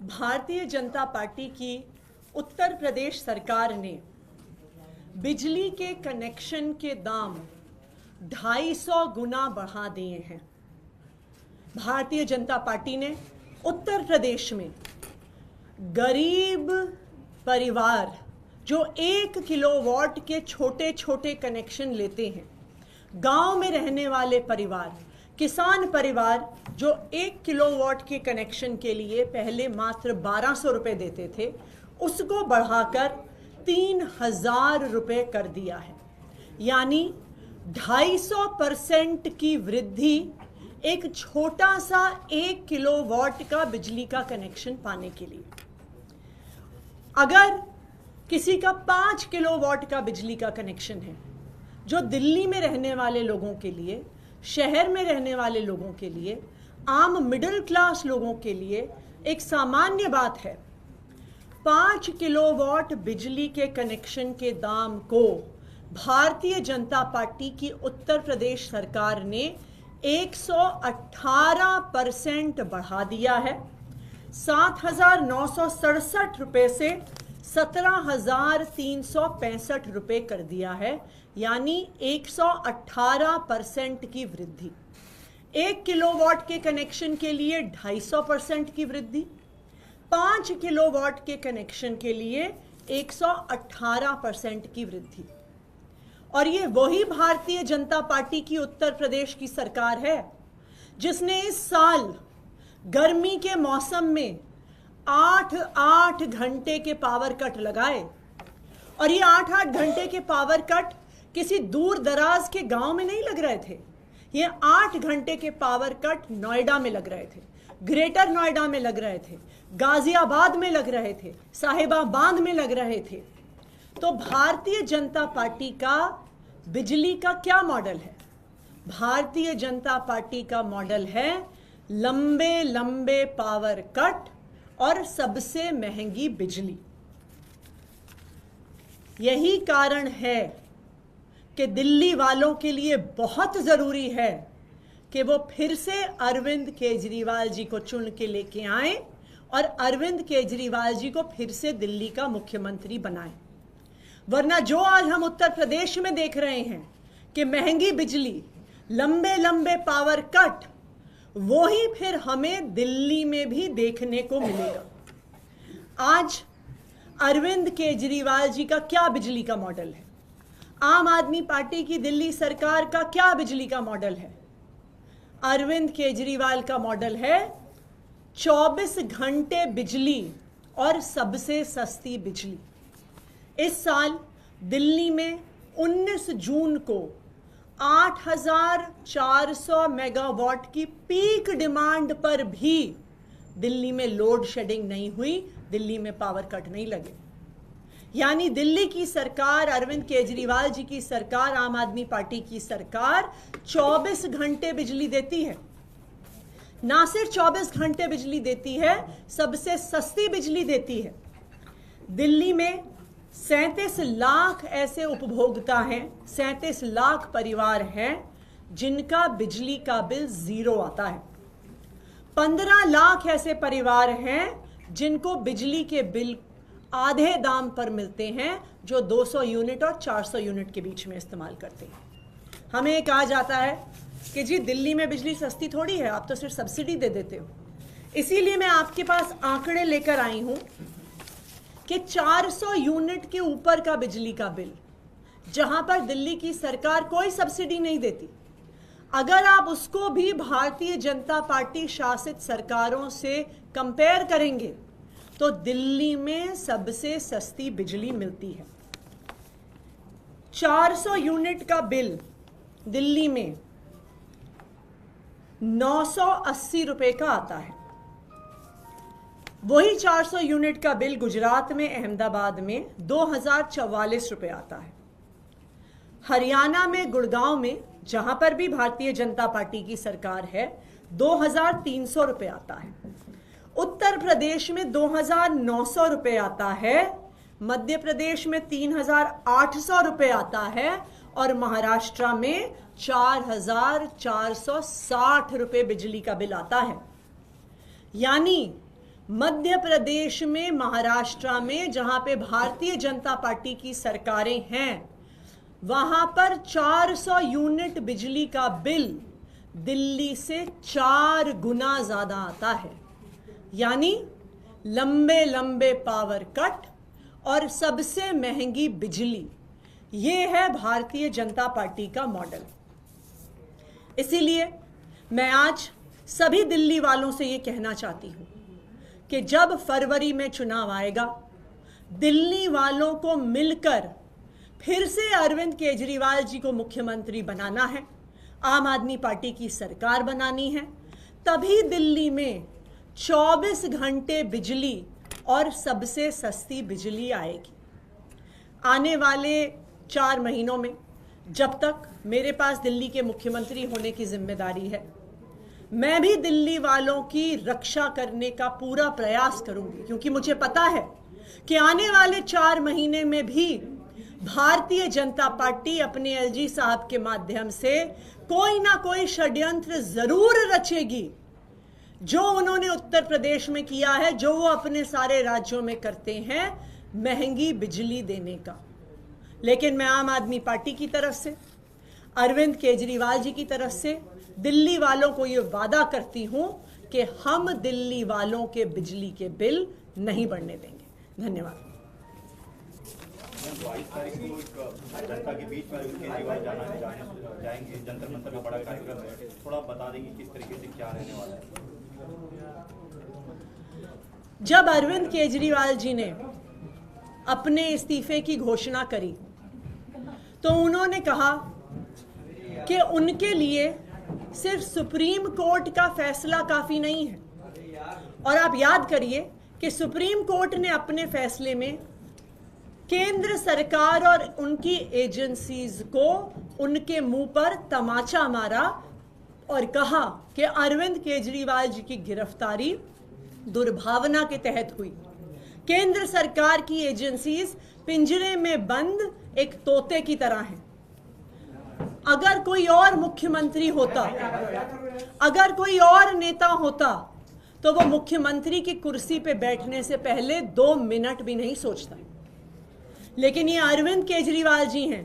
Bharatiya Janata party की उत्तर प्रदेश सरकार ने बिजली के कनेक्शन के दाम 250 गुना बढ़ा दिए हैं। भारतीय जनता पार्टी ने उत्तर प्रदेश में गरीब परिवार जो 1 किलोवाट के छोटे छोटे कनेक्शन लेते हैं, गांव में रहने वाले परिवार, किसान परिवार जो 1 किलोवाट के कनेक्शन के लिए पहले मात्र 1200 रुपये देते थे, उसको बढ़ाकर 3000 रुपये कर दिया है। यानी 250% की वृद्धि एक छोटा सा 1 किलोवाट का बिजली का कनेक्शन पाने के लिए। अगर किसी का 5 किलोवाट का बिजली का कनेक्शन है, जो दिल्ली में रहने वाले लोगों के लिए, शहर में रहने वाले लोगों के लिए, आम मिडिल क्लास लोगों के लिए एक सामान्य बात है, 5 किलोवाट बिजली के कनेक्शन के दाम को भारतीय जनता पार्टी की उत्तर प्रदेश सरकार ने 118% बढ़ा दिया है। 7,967 रुपये से 17,365 रुपये कर दिया है, यानी 118% की वृद्धि। 1 किलोवाट के कनेक्शन के लिए 250% की वृद्धि, 5 किलोवाट के कनेक्शन के लिए 118% की वृद्धि। और ये वही भारतीय जनता पार्टी की उत्तर प्रदेश की सरकार है जिसने इस साल गर्मी के मौसम में 8-8 घंटे के पावर कट लगाए। और ये 8-8 घंटे के पावर कट किसी दूर दराज के गांव में नहीं लग रहे थे। ये 8 घंटे के पावर कट नोएडा में लग रहे थे, ग्रेटर नोएडा में लग रहे थे, गाजियाबाद में लग रहे थे, साहिबाबाद में लग रहे थे। तो भारतीय जनता पार्टी का बिजली का क्या मॉडल है? भारतीय जनता पार्टी का मॉडल है लंबे लंबे पावर कट और सबसे महंगी बिजली। यही कारण है कि दिल्ली वालों के लिए बहुत जरूरी है कि वो फिर से अरविंद केजरीवाल जी को चुन के लेके आए और अरविंद केजरीवाल जी को फिर से दिल्ली का मुख्यमंत्री बनाएं। वरना जो आज हम उत्तर प्रदेश में देख रहे हैं कि महंगी बिजली, लंबे लंबे पावर कट, वो ही फिर हमें दिल्ली में भी देखने को मिलेगा। आज अरविंद केजरीवाल जी का क्या बिजली का मॉडल है? आम आदमी पार्टी की दिल्ली सरकार का क्या बिजली का मॉडल है? अरविंद केजरीवाल का मॉडल है 24 घंटे बिजली और सबसे सस्ती बिजली। इस साल दिल्ली में 19 जून को 8,400 मेगावाट की पीक डिमांड पर भी दिल्ली में लोड शेडिंग नहीं हुई, दिल्ली में पावर कट नहीं लगे। यानी दिल्ली की सरकार, अरविंद केजरीवाल जी की सरकार, आम आदमी पार्टी की सरकार 24 घंटे बिजली देती है। ना सिर्फ 24 घंटे बिजली देती है, सबसे सस्ती बिजली देती है। दिल्ली में 37 लाख ऐसे उपभोक्ता हैं, 37 लाख परिवार हैं जिनका बिजली का बिल 0 आता है। 15 लाख ऐसे परिवार हैं जिनको बिजली के बिल आधे दाम पर मिलते हैं, जो 200 यूनिट और 400 यूनिट के बीच में इस्तेमाल करते हैं। हमें कहा जाता है कि जी दिल्ली में बिजली सस्ती थोड़ी है, आप तो सिर्फ सब्सिडी दे देते हो। इसीलिए मैं आपके पास आंकड़े लेकर आई हूं कि 400 यूनिट के ऊपर का बिजली का बिल, जहां पर दिल्ली की सरकार कोई सब्सिडी नहीं देती, अगर आप उसको भी भारतीय जनता पार्टी शासित सरकारों से कंपेयर करेंगे तो दिल्ली में सबसे सस्ती बिजली मिलती है। 400 यूनिट का बिल दिल्ली में 980 रुपए का आता है। वही 400 यूनिट का बिल गुजरात में, अहमदाबाद में 2044 रुपए आता है। हरियाणा में, गुड़गांव में, जहां पर भी भारतीय जनता पार्टी की सरकार है, 2300 रुपए आता है। उत्तर प्रदेश में 2900 रुपए आता है, मध्य प्रदेश में 3800 रुपए आता है और महाराष्ट्र में 4,460 रुपए बिजली का बिल आता है। यानी मध्य प्रदेश में, महाराष्ट्र में, जहां पे भारतीय जनता पार्टी की सरकारें हैं, वहां पर 400 यूनिट बिजली का बिल दिल्ली से 4 गुना ज्यादा आता है। यानी लंबे लंबे पावर कट और सबसे महंगी बिजली, ये है भारतीय जनता पार्टी का मॉडल। इसीलिए मैं आज सभी दिल्ली वालों से ये कहना चाहती हूं कि जब फरवरी में चुनाव आएगा, दिल्ली वालों को मिलकर फिर से अरविंद केजरीवाल जी को मुख्यमंत्री बनाना है, आम आदमी पार्टी की सरकार बनानी है, तभी दिल्ली में 24 घंटे बिजली और सबसे सस्ती बिजली आएगी। आने वाले 4 महीनों में, जब तक मेरे पास दिल्ली के मुख्यमंत्री होने की जिम्मेदारी है, मैं भी दिल्ली वालों की रक्षा करने का पूरा प्रयास करूंगी, क्योंकि मुझे पता है कि आने वाले 4 महीने में भी भारतीय जनता पार्टी अपने एलजी साहब के माध्यम से कोई ना कोई षड्यंत्र जरूर रचेगी, जो उन्होंने उत्तर प्रदेश में किया है, जो वो अपने सारे राज्यों में करते हैं, महंगी बिजली देने का। लेकिन मैं आम आदमी पार्टी की तरफ से, अरविंद केजरीवाल जी की तरफ से दिल्ली वालों को ये वादा करती हूं कि हम दिल्ली वालों के बिजली के बिल नहीं बढ़ने देंगे। धन्यवाद। 22 तारीख को जनता के बीच में अरविंद केजरीवाल जाएंगे, जंतर मंतर का बड़ा कार्यक्रम है, थोड़ा बता देंगे किस तरीके से क्या रहने वाला है। जब अरविंद केजरीवाल जी ने अपने इस्तीफे की घोषणा करी तो उन्होंने कहा कि उनके लिए सिर्फ सुप्रीम कोर्ट का फैसला काफी नहीं है। और आप याद करिए कि सुप्रीम कोर्ट ने अपने फैसले में केंद्र सरकार और उनकी एजेंसीज को उनके मुंह पर तमाचा मारा और कहा कि अरविंद केजरीवाल जी की गिरफ्तारी दुर्भावना के तहत हुई। केंद्र सरकार की एजेंसीज पिंजरे में बंद एक तोते की तरह हैं। अगर कोई और मुख्यमंत्री होता, अगर कोई और नेता होता, तो वो मुख्यमंत्री की कुर्सी पे बैठने से पहले 2 मिनट भी नहीं सोचता। लेकिन ये अरविंद केजरीवाल जी हैं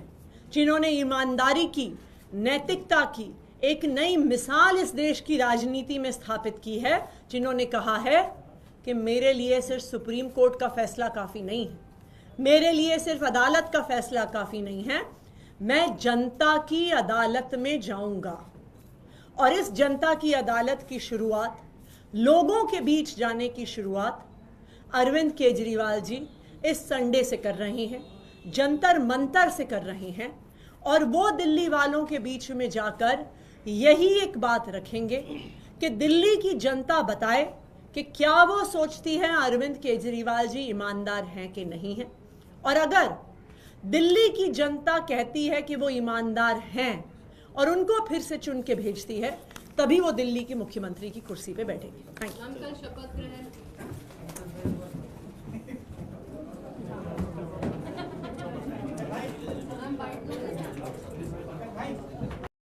जिन्होंने ईमानदारी की, नैतिकता की एक नई मिसाल इस देश की राजनीति में स्थापित की है, जिन्होंने कहा है कि मेरे लिए सिर्फ सुप्रीम कोर्ट का फैसला काफी नहीं है, मेरे लिए सिर्फ अदालत का फैसला काफी नहीं है, मैं जनता की अदालत में जाऊंगा। और इस जनता की अदालत की शुरुआत, लोगों के बीच जाने की शुरुआत अरविंद केजरीवाल जी इस संडे से कर रहे हैं, जंतर मंतर से कर रहे हैं। और वो दिल्ली वालों के बीच में जाकर यही एक बात रखेंगे कि दिल्ली की जनता बताए कि क्या वो सोचती है अरविंद केजरीवाल जी ईमानदार हैं कि नहीं हैं। और अगर दिल्ली की जनता कहती है कि वो ईमानदार हैं और उनको फिर से चुन के भेजती है, तभी वो दिल्ली की मुख्यमंत्री की कुर्सी पे बैठेंगे। Thank you.